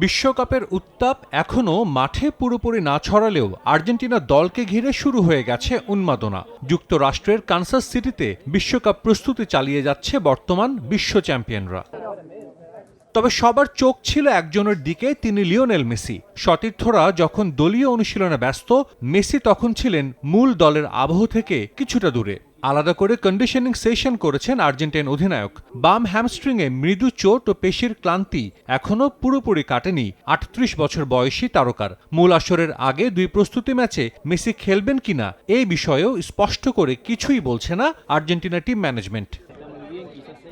বিশ্বকাপের উত্তাপ এখনও মাঠে পুরোপুরি না ছড়ালেও আর্জেন্টিনা দলকে ঘিরে শুরু হয়ে গেছে উন্মাদনা। যুক্তরাষ্ট্রের কানসাস সিটিতে বিশ্বকাপ প্রস্তুতি চালিয়ে যাচ্ছে বর্তমান বিশ্ব চ্যাম্পিয়নরা। তবে সবার চোখ ছিল একজনের দিকে, তিনি লিওনেল মেসি। সতীর্থরা যখন দলীয় অনুশীলনে ব্যস্ত, মেসি তখন ছিলেন মূল দলের আবহ থেকে কিছুটা দূরে। আলাদা করে কন্ডিশনিং সেশন করেছেন আর্জেন্টাইন অধিনায়ক। বাম হ্যামস্ট্রিংয়ে মৃদু চোট ও পেশির ক্লান্তি এখনও পুরোপুরি কাটেনি ৩৮ বছর বয়সী তারকার। মূল আসরের আগে ২ প্রস্তুতি ম্যাচে মেসি খেলবেন কিনা এই বিষয়েও স্পষ্ট করে কিছুই বলছে না আর্জেন্টিনা টিম ম্যানেজমেন্ট।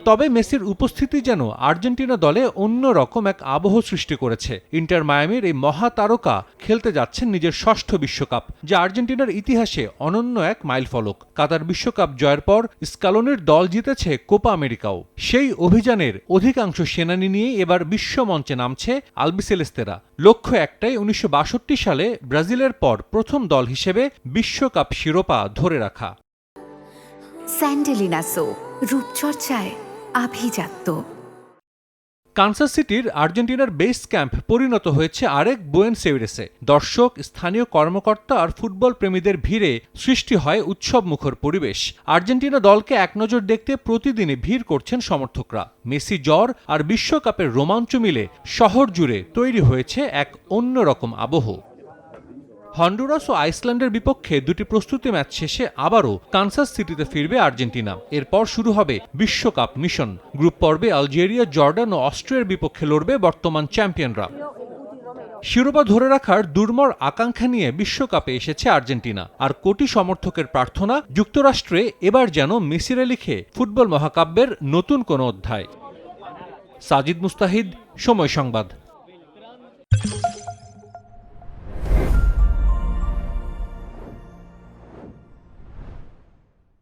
তবে মেসির উপস্থিতি যেন আর্জেন্টিনা দলে অন্যরকম এক আবহ সৃষ্টি করেছে। ইন্টার মায়ামির এই মহাতারকা খেলতে যাচ্ছেন নিজের ষষ্ঠ বিশ্বকাপ, যা আর্জেন্টিনার ইতিহাসে অনন্য এক মাইলফলক। কাতার বিশ্বকাপ জয়ের পর স্কালোনির দল জিতেছে কোপা আমেরিকাও। সেই অভিযানের অধিকাংশ সেনানী নিয়ে এবার বিশ্বমঞ্চে নামছে আলবিসেলেস্তেরা। লক্ষ্য একটাই, ১৯৬২ সালে ব্রাজিলের পর প্রথম দল হিসেবে বিশ্বকাপ শিরোপা ধরে রাখা। স্যান্ডেলিনা সো, রূপচর্চায় আভিজাত্য। কানসাস সিটির আর্জেন্টিনার বেস ক্যাম্প পরিণত হয়েছে আরেক বুয়েনোস এইরেসে। দর্শক, স্থানীয় কর্মকর্তা আর ফুটবল প্রেমীদের ভিড়ে সৃষ্টি হয় উৎসবমুখর পরিবেশ। আর্জেন্টিনা দলকে একনজর দেখতে প্রতিদিনই ভিড় করছেন সমর্থকরা। মেসি জ্বর আর বিশ্বকাপের রোমাঞ্চ মিলে শহর জুড়ে তৈরি হয়েছে এক অন্যরকম আবহ। হন্ডুরাস ও আইসল্যান্ডের বিপক্ষে 2টি প্রস্তুতি ম্যাচ শেষে আবারও কানসাস সিটিতে ফিরবে আর্জেন্টিনা। এরপর শুরু হবে বিশ্বকাপ মিশন। গ্রুপ পর্বে আলজেরিয়া, জর্ডান ও অস্ট্রিয়ার বিপক্ষে লড়বে বর্তমান চ্যাম্পিয়নরা। শিরোপা ধরে রাখার দুর্মর আকাঙ্ক্ষা নিয়ে বিশ্বকাপে এসেছে আর্জেন্টিনা। আর কোটি সমর্থকের প্রার্থনা, যুক্তরাষ্ট্রে এবার যেন মেসিরা লিখে ফুটবল মহাকাব্যের নতুন কোনো অধ্যায়। সাজিদ মুস্তাহিদ, সময় সংবাদ।